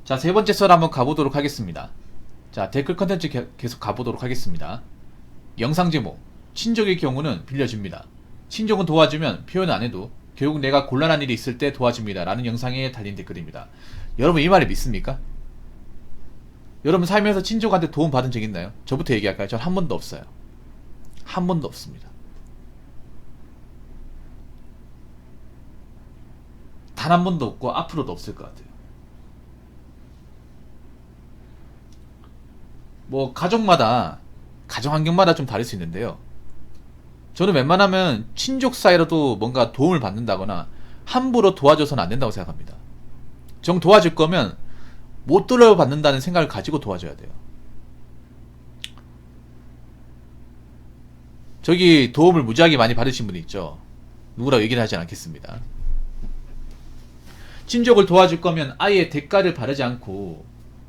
자, 세 번째 썰 한번 가보도록 하겠습니다. 자, 댓글 컨텐츠 계속 가보도록 하겠습니다. 영상 제목, 친족의 경우는 빌려줍니다. 친족은 도와주면 표현 안 해도 결국 내가 곤란한 일이 있을 때 도와줍니다. 라는 영상에 달린 댓글입니다. 여러분 이 말을 믿습니까? 여러분 살면서 친족한테 도움 받은 적 있나요? 저부터 얘기할까요? 전 한 번도 없어요. 한 번도 없습니다. 단 한 번도 없고 앞으로도 없을 것 같아요. 뭐 가족마다 가정 환경마다 좀 다를 수 있는데요. 저는 웬만하면 친족 사이라도 뭔가 도움을 받는다거나 함부로 도와줘서는 안 된다고 생각합니다. 정 도와줄 거면 못 돌려받는다는 생각을 가지고 도와줘야 돼요. 저기 도움을 무지하게 많이 받으신 분이 있죠. 누구라고 얘기를 하지 않겠습니다. 친족을 도와줄 거면 아예 대가를 바라지 않고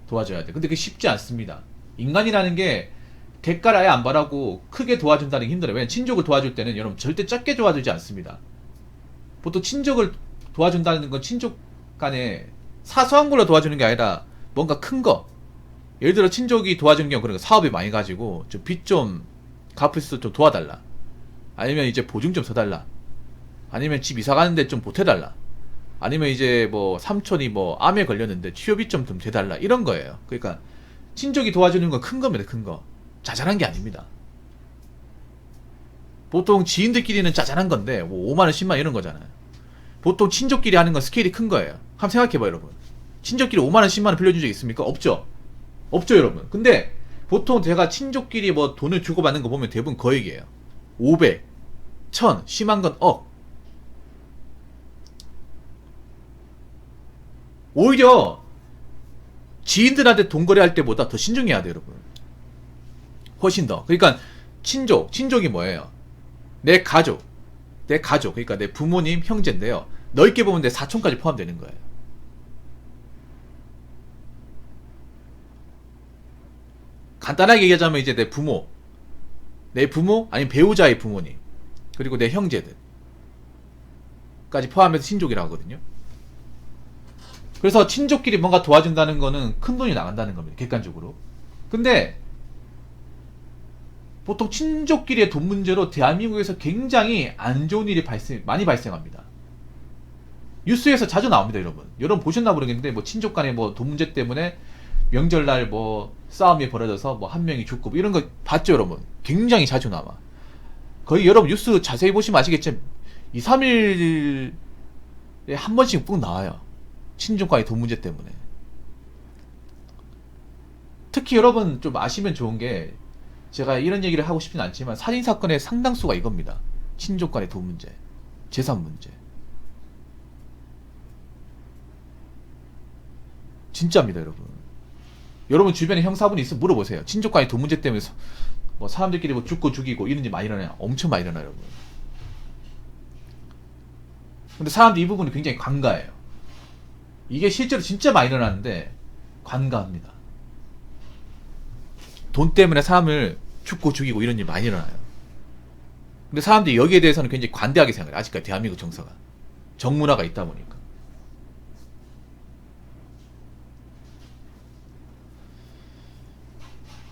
도와줘야 돼. 근데 그게 쉽지 않습니다. 인간이라는 게 대가를 아예 안 바라고 크게 도와준다는 게 힘들어요. 왜냐면 친족을 도와줄 때는 여러분 절대 작게 도와주지 않습니다. 보통 친족을 도와준다는 건 친족 간에 사소한 걸로 도와주는 게 아니라 뭔가 큰 거. 예를 들어 친족이 도와주는 경우 그런 거 사업이 많이 가지고 좀 빚 좀 갚을 수 좀 도와달라. 아니면 이제 보증 좀 서달라. 아니면 집 이사 가는데 좀 보태달라. 아니면 이제 뭐 삼촌이 뭐 암에 걸렸는데 치료비 좀 대달라. 이런 거예요. 그러니까 친족이 도와주는 건 큰 겁니다. 큰 거. 자잘한 게 아닙니다. 보통 지인들끼리는 자잘한 건데 뭐 5만원 10만원 이런 거잖아요. 보통 친족끼리 하는 건 스케일이 큰 거예요. 한번 생각해봐요 여러분. 친족끼리 5만원 10만원 빌려준 적 있습니까? 없죠. 없죠 여러분. 근데 보통 제가 친족끼리 뭐 돈을 주고받는 거 보면 대부분 거액이에요. 500, 1000, 심한 건 억. 오히려 지인들한테 돈 거래할 때보다 더 신중해야 돼요 여러분. 훨씬 더. 그러니까 친족이 뭐예요? 내 가족, 그러니까 내 부모님, 형제인데요. 넓게 보면 내 사촌까지 포함되는 거예요. 간단하게 얘기하자면 이제 내 부모 아니면 배우자의 부모님, 그리고 내 형제들까지 포함해서 친족이라고 하거든요. 그래서 친족끼리 뭔가 도와준다는 거는 큰 돈이 나간다는 겁니다. 객관적으로. 근데 보통 친족끼리의 돈 문제로 대한민국에서 굉장히 안 좋은 일이 많이 발생합니다. 뉴스에서 자주 나옵니다, 여러분. 여러분 보셨나 모르겠는데, 뭐 친족 간에 뭐 돈 문제 때문에 명절날 뭐 싸움이 벌어져서 뭐 한 명이 죽고 뭐 이런 거 봤죠, 여러분? 굉장히 자주 나와. 거의 여러분 뉴스 자세히 보시면 아시겠지만 2, 3일에 한 번씩 꼭 나와요. 친족 간의 돈 문제 때문에. 특히 여러분 좀 아시면 좋은 게, 제가 이런 얘기를 하고 싶진 않지만 살인사건의 상당수가 이겁니다. 친족 간의 돈 문제, 재산 문제. 진짜입니다 여러분. 여러분 주변에 형사분이 있으면 물어보세요. 친족 간의 돈 문제 때문에 뭐 사람들끼리 뭐 죽고 죽이고 이런 일 많이 일어나요. 엄청 많이 일어나요 여러분. 근데 사람들이 이 부분이 굉장히 관가해요. 이게 실제로 진짜 많이 일어나는데 관가합니다. 돈 때문에 사람을 죽고 죽이고 이런 일 많이 일어나요. 근데 사람들이 여기에 대해서는 굉장히 관대하게 생각해요. 아직까지 대한민국 정서가. 정문화가 있다 보니까.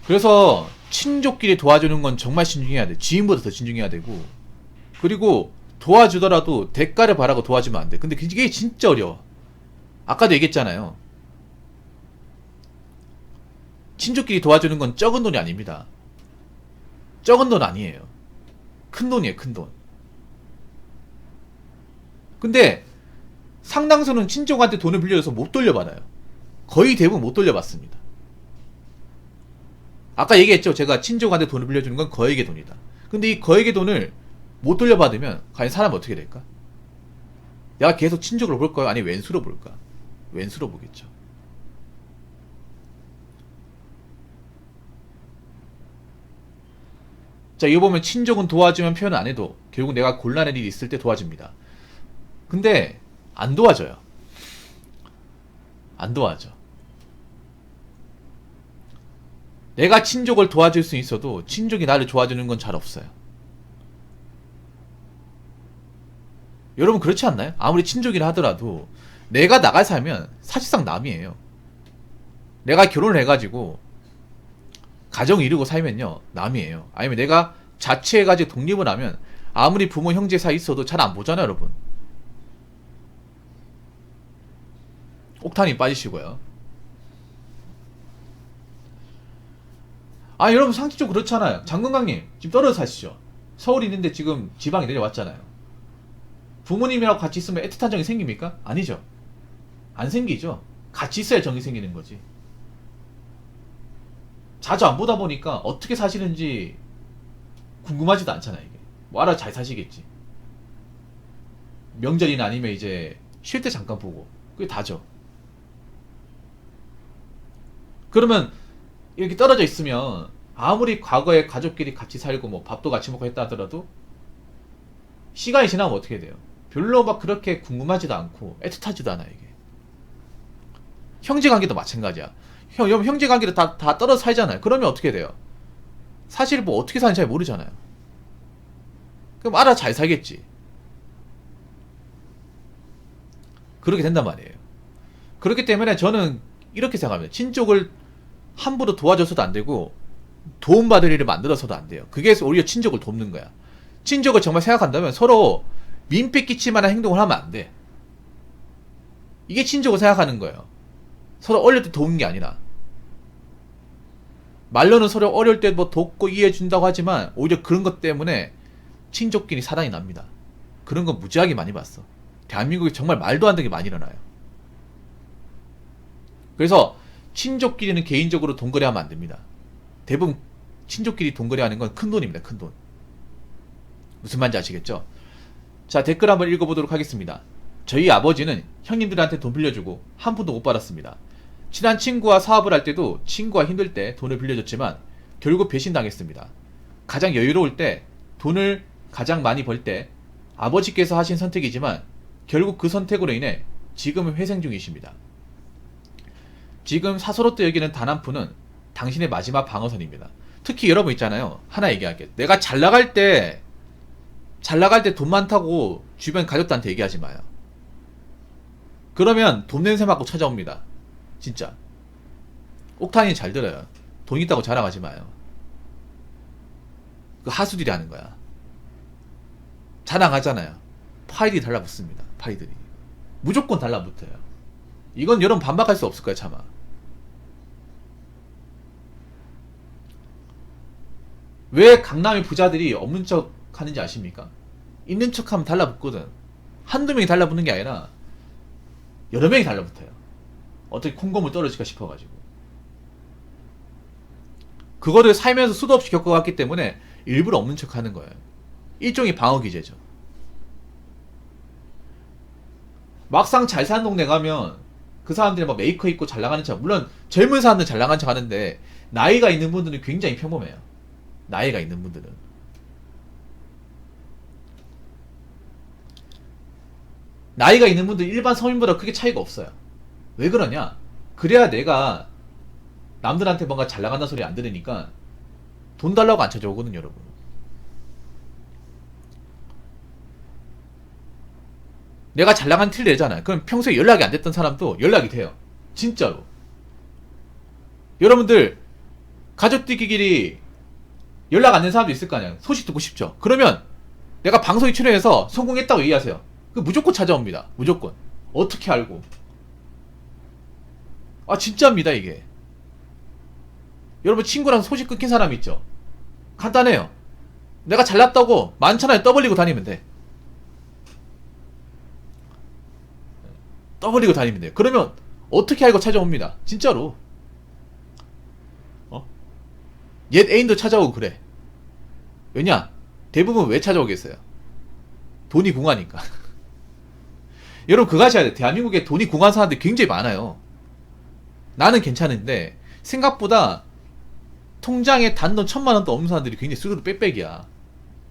그래서 친족끼리 도와주는 건 정말 신중해야 돼. 지인보다 더 신중해야 되고, 그리고 도와주더라도 대가를 바라고 도와주면 안 돼. 근데 이게 진짜 어려워. 아까도 얘기했잖아요. 친족끼리 도와주는 건 적은 돈이 아닙니다. 적은 돈 아니에요. 큰 돈이에요, 큰 돈. 근데 상당수는 친족한테 돈을 빌려줘서 못 돌려받아요. 거의 대부분 못 돌려받습니다. 아까 얘기했죠. 제가 친족한테 돈을 빌려주는 건 거액의 돈이다. 근데 이 거액의 돈을 못 돌려받으면 과연 사람은 어떻게 될까? 내가 계속 친족으로 볼까요? 아니면 왼수로 볼까? 왼수로 보겠죠. 자, 이거 보면 친족은 도와주면 표현 안 해도 결국 내가 곤란한 일이 있을 때 도와줍니다. 근데 안 도와줘요. 안 도와줘. 내가 친족을 도와줄 수 있어도 친족이 나를 도와주는 건 잘 없어요. 여러분 그렇지 않나요? 아무리 친족이라 하더라도 내가 나가 살면 사실상 남이에요. 내가 결혼을 해가지고 가정 이루고 살면요 남이에요. 아니면 내가 자취해가지고 독립을 하면 아무리 부모 형제 사이 있어도 잘 안 보잖아요 여러분. 옥탄이 빠지시고요. 아 여러분 상식적으로 그렇잖아요. 장건강님 지금 떨어져 사시죠. 서울에 있는데 지금 지방에 내려왔잖아요. 부모님이랑 같이 있으면 애틋한 정이 생깁니까? 아니죠. 안 생기죠. 같이 있어야 정이 생기는 거지. 자주 안 보다 보니까 어떻게 사시는지 궁금하지도 않잖아 이게. 뭐 알아 잘 사시겠지. 명절이나 아니면 이제 쉴 때 잠깐 보고 그게 다죠. 그러면 이렇게 떨어져 있으면 아무리 과거에 가족끼리 같이 살고 뭐 밥도 같이 먹고 했다 하더라도 시간이 지나면 어떻게 돼요? 별로 막 그렇게 궁금하지도 않고 애틋하지도 않아 이게. 형제관계도 마찬가지야. 형제관계도 다 떨어져 살잖아요. 그러면 어떻게 돼요? 사실 뭐 어떻게 사는지 잘 모르잖아요. 그럼 알아 잘 살겠지. 그렇게 된단 말이에요. 그렇기 때문에 저는 이렇게 생각합니다. 친족을 함부로 도와줘서도 안 되고 도움받을 일을 만들어서도 안 돼요. 그게 오히려 친족을 돕는 거야. 친족을 정말 생각한다면 서로 민폐 끼칠 만한 행동을 하면 안 돼. 이게 친족을 생각하는 거예요. 서로 어릴 때 도우는 게 아니라. 말로는 서로 어릴 때 뭐 돕고 이해해준다고 하지만 오히려 그런 것 때문에 친족끼리 사단이 납니다. 그런 거 무지하게 많이 봤어. 대한민국에 정말 말도 안 되게 많이 일어나요. 그래서 친족끼리는 개인적으로 돈거래하면 안 됩니다. 대부분 친족끼리 돈거래하는 건 큰 돈입니다. 큰 돈. 무슨 말인지 아시겠죠? 자, 댓글 한번 읽어보도록 하겠습니다. 저희 아버지는 형님들한테 돈 빌려주고 한 푼도 못 받았습니다. 친한 친구와 사업을 할 때도 친구가 힘들 때 돈을 빌려줬지만 결국 배신당했습니다. 가장 여유로울 때 돈을 가장 많이 벌 때 아버지께서 하신 선택이지만 결국 그 선택으로 인해 지금은 회생 중이십니다. 지금 사서롭게 여기는 단 한 푼은 당신의 마지막 방어선입니다. 특히 여러분 있잖아요. 하나 얘기할게요. 내가 잘 나갈 때 돈 많다고 주변 가족들한테 얘기하지 마요. 그러면 돈 냄새 맡고 찾아옵니다. 진짜. 옥탄이 잘 들어요. 돈 있다고 자랑하지 마요. 그 하수들이 하는 거야. 자랑하잖아요. 파이들이 달라붙습니다. 파이들이. 무조건 달라붙어요. 이건 여러분 반박할 수 없을 거야 차마. 왜 강남의 부자들이 없는 척 하는지 아십니까? 있는 척 하면 달라붙거든. 한두 명이 달라붙는 게 아니라 여러 명이 달라붙어요. 어떻게 콩고물 떨어질까 싶어가지고. 그거를 살면서 수도 없이 겪어갔기 때문에 일부러 없는 척 하는 거예요. 일종의 방어기제죠. 막상 잘 사는 동네 가면 그 사람들이 막 메이커 입고 잘 나가는 척, 물론 젊은 사람들은 잘 나가는 척 하는데 나이가 있는 분들은 굉장히 평범해요. 나이가 있는 분들은. 나이가 있는 분들 일반 서민보다 크게 차이가 없어요. 왜 그러냐? 그래야 내가 남들한테 뭔가 잘 나간다는 소리 안 들으니까 돈 달라고 안 찾아오거든요, 여러분. 내가 잘 나간 티를 내잖아요. 그럼 평소에 연락이 안 됐던 사람도 연락이 돼요. 진짜로. 여러분들 가족들끼리 연락 안 된 사람도 있을 거 아니에요. 소식 듣고 싶죠. 그러면 내가 방송에 출연해서 성공했다고 얘기하세요. 그 무조건 찾아옵니다. 무조건. 어떻게 알고? 아 진짜입니다 이게. 여러분 친구랑 소식 끊긴 사람 있죠? 간단해요. 내가 잘났다고 만천하에 떠벌리고 다니면 돼. 떠벌리고 다니면 돼요. 그러면 어떻게 알고 찾아옵니다. 진짜로. 옛 애인도 찾아오고 그래. 왜냐? 대부분 왜 찾아오겠어요? 돈이 궁하니까. 여러분 그거 하셔야 돼요. 대한민국에 돈이 궁한 사람들이 굉장히 많아요. 나는 괜찮은데 생각보다 통장에 단돈 1000만원도 없는 사람들이 굉장히 수두룩 빽빽이야.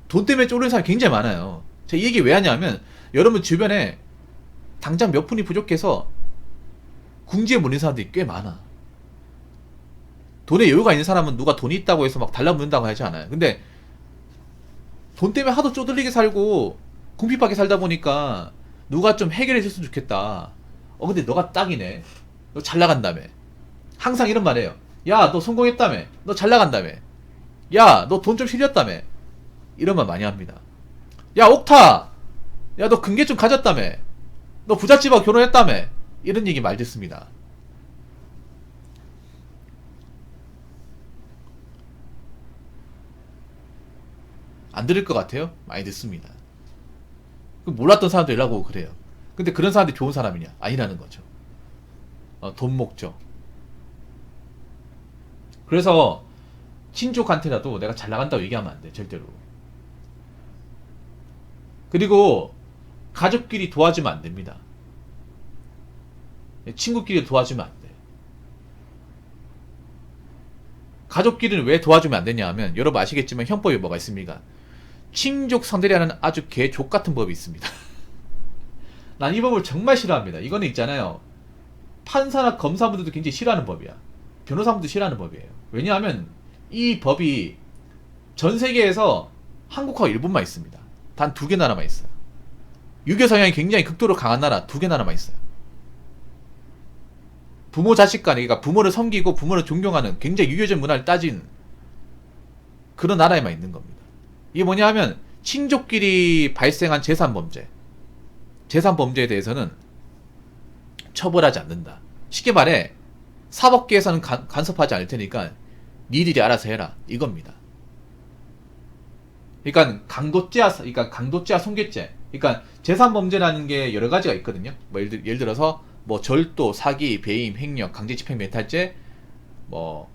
돈 때문에 쪼르는 사람이 굉장히 많아요. 제가 이 얘기 왜 하냐면 여러분 주변에 당장 몇 푼이 부족해서 궁지에 몰린 사람들이 꽤 많아. 돈에 여유가 있는 사람은 누가 돈이 있다고 해서 막 달라붙는다고 하지 않아요. 근데 돈 때문에 하도 쪼들리게 살고 궁핍하게 살다 보니까 누가 좀 해결해 줬으면 좋겠다. 근데 너가 딱이네. 너 잘 나간다며. 항상 이런 말 해요. 야, 너 성공했다며. 너 잘 나간다며. 야, 너 돈 좀 실렸다며. 이런 말 많이 합니다. 야, 옥타. 야, 너 금괴 좀 가졌다며. 너 부잣집하고 결혼했다며. 이런 얘기 많이 듣습니다. 안 들을 것 같아요? 많이 듣습니다. 몰랐던 사람도 연락 오고 그래요. 근데 그런 사람들이 좋은 사람이냐? 아니라는 거죠. 돈 목적. 그래서 친족한테라도 내가 잘 나간다고 얘기하면 안 돼. 절대로. 그리고 가족끼리 도와주면 안 됩니다. 친구끼리 도와주면 안 돼. 가족끼리는 왜 도와주면 안 되냐 하면 여러분 아시겠지만 형법이 뭐가 있습니까? 친족 상대를 하는 아주 개족 같은 법이 있습니다. 난 이 법을 정말 싫어합니다. 이거는 있잖아요. 판사나 검사분들도 굉장히 싫어하는 법이야. 변호사분도 싫어하는 법이에요. 왜냐하면 이 법이 전 세계에서 한국하고 일본만 있습니다. 단 2개 나라만 있어요. 유교 성향이 굉장히 극도로 강한 나라 2개 나라만 있어요. 부모 자식 간에, 그러니까 부모를 섬기고 부모를 존경하는 굉장히 유교적 문화를 따진 그런 나라에만 있는 겁니다. 이게 뭐냐 하면 친족끼리 발생한 재산범죄에 대해서는 처벌하지 않는다. 쉽게 말해 사법계에서는 간섭하지 않을 테니까 니들이 알아서 해라 이겁니다. 그러니까 강도죄와 손괴죄, 그러니까 재산범죄라는 게 여러 가지가 있거든요. 뭐 예를 들어서 뭐 절도, 사기, 배임, 횡령, 강제집행, 멘탈죄, 뭐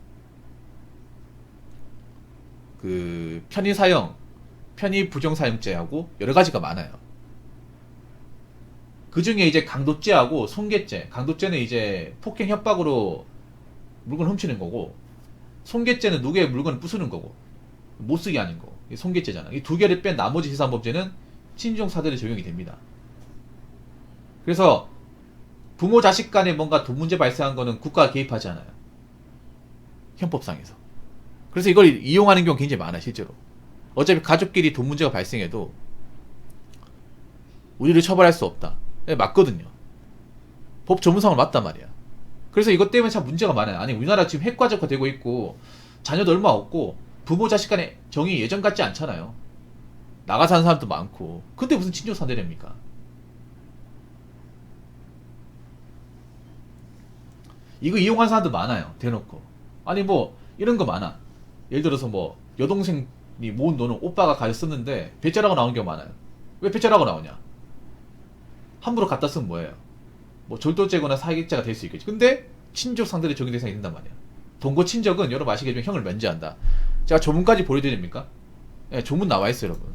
그 편의 부정사용죄하고 여러 가지가 많아요. 그 중에 이제 강도죄하고 손괴죄, 강도죄는 이제 폭행 협박으로 물건 훔치는 거고, 손괴죄는 누구의 물건을 부수는 거고, 못 쓰게 하는 거. 이게 손괴죄잖아. 이 2개를 뺀 나머지 재산범죄는 친족 사대로 적용이 됩니다. 그래서 부모 자식 간에 뭔가 돈 문제 발생한 거는 국가가 개입하지 않아요. 형법상에서. 그래서 이걸 이용하는 경우가 굉장히 많아요, 실제로. 어차피 가족끼리 돈 문제가 발생해도 우리를 처벌할 수 없다. 맞거든요. 법 전문상으로 맞단 말이야. 그래서 이것 때문에 참 문제가 많아요. 아니, 우리나라 지금 핵가족화 되고 있고 자녀도 얼마 없고 부모 자식 간의 정이 예전 같지 않잖아요. 나가 사는 사람도 많고. 근데 무슨 친족 상대랍니까? 이거 이용한 사람도 많아요. 대놓고. 아니 뭐 이런 거 많아. 예를 들어서 뭐 여동생이 모은 돈을 오빠가 가졌었는데 배째라고 나온 경우 많아요. 왜 배째라고 나오냐? 함부로 갖다 쓰면 뭐예요? 뭐 절도죄거나 사기죄가 될 수 있겠지. 근데 친족 상대로 적용 대상이 된단 말이야. 동거 친족은 여러분 아시겠지만 형을 면제한다. 제가 조문까지 보여드립니까? 예, 조문 나와 있어요, 여러분.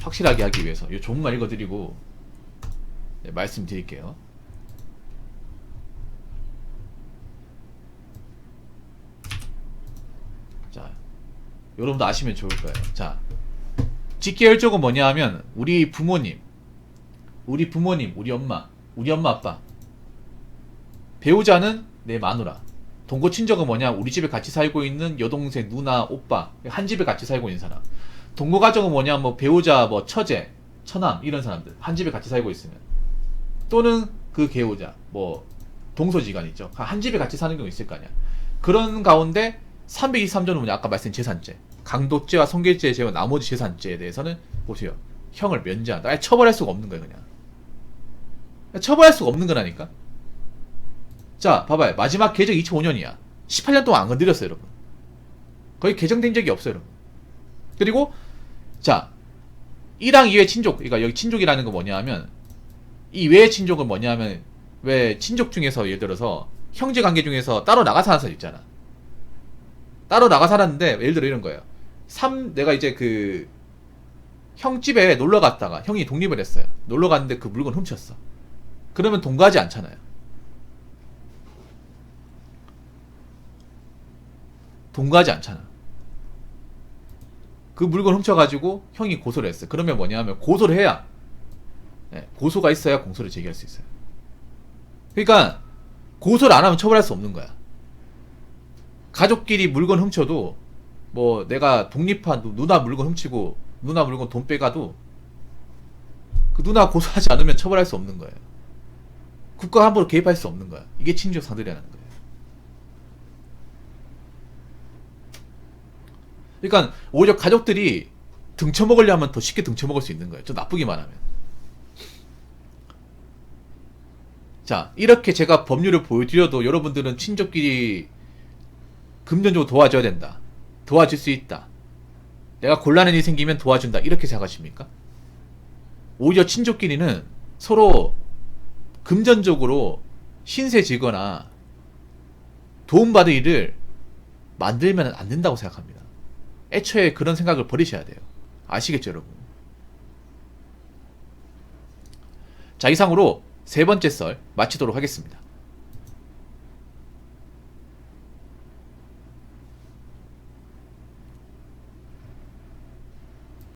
확실하게 하기 위해서 이 조문만 읽어드리고 네, 말씀드릴게요. 자, 여러분도 아시면 좋을 거예요. 자, 직계혈족은 뭐냐 하면 우리 부모님, 우리 엄마, 우리 엄마 아빠, 배우자는 내 마누라, 동거 친족은 뭐냐? 우리 집에 같이 살고 있는 여동생, 누나, 오빠, 한 집에 같이 살고 있는 사람. 동거 가정은 뭐냐? 뭐 배우자, 뭐 처제, 처남 이런 사람들 한 집에 같이 살고 있으면, 또는 그 계우자, 뭐 동서지간 있죠. 한 집에 같이 사는 경우 있을 거 아니야. 그런 가운데 323조는 뭐냐? 아까 말씀드린 재산죄, 강도죄와 손괴죄 제외 나머지 재산죄에 대해서는 보세요. 형을 면제한다. 아예 처벌할 수가 없는 거예요, 그냥. 처벌할 수가 없는 거라니까. 자, 봐봐요. 마지막 개정 2005년이야. 18년 동안 안 건드렸어요, 여러분. 거의 개정된 적이 없어요, 여러분. 그리고 자, 1항 이외 친족, 그러니까 여기 친족이라는 거 뭐냐 하면, 이 외의 친족은 뭐냐 하면, 왜 친족 중에서 예를 들어서 형제 관계 중에서 따로 나가 사는 사람 있잖아. 따로 나가 살았는데 예를 들어 이런 거예요. 내가 이제 그 형 집에 놀러 갔다가 형이 독립을 했어요. 놀러 갔는데 그 물건 훔쳤어. 그러면 동거하지 않잖아요. 동거하지 않잖아. 그 물건 훔쳐가지고 형이 고소를 했어요. 그러면 뭐냐 하면 고소를 해야, 네, 고소가 있어야 공소를 제기할 수 있어요. 그러니까 고소를 안 하면 처벌할 수 없는 거야. 가족끼리 물건 훔쳐도 뭐 내가 독립한 누나 물건 훔치고 누나 물건 돈 빼가도 그 누나 고소하지 않으면 처벌할 수 없는 거예요. 국가가 함부로 개입할 수 없는 거야. 이게 친족 사들이라는 거예요. 그러니까 오히려 가족들이 등쳐먹으려면 더 쉽게 등쳐먹을 수 있는 거예요. 좀 나쁘기만 하면. 자, 이렇게 제가 법률을 보여드려도 여러분들은 친족끼리 금전적으로 도와줘야 된다. 도와줄 수 있다. 내가 곤란한 일이 생기면 도와준다. 이렇게 생각하십니까? 오히려 친족끼리는 서로 금전적으로 신세지거나 도움받을 일을 만들면 안 된다고 생각합니다. 애초에 그런 생각을 버리셔야 돼요. 아시겠죠, 여러분? 자, 이상으로 세 번째 썰 마치도록 하겠습니다.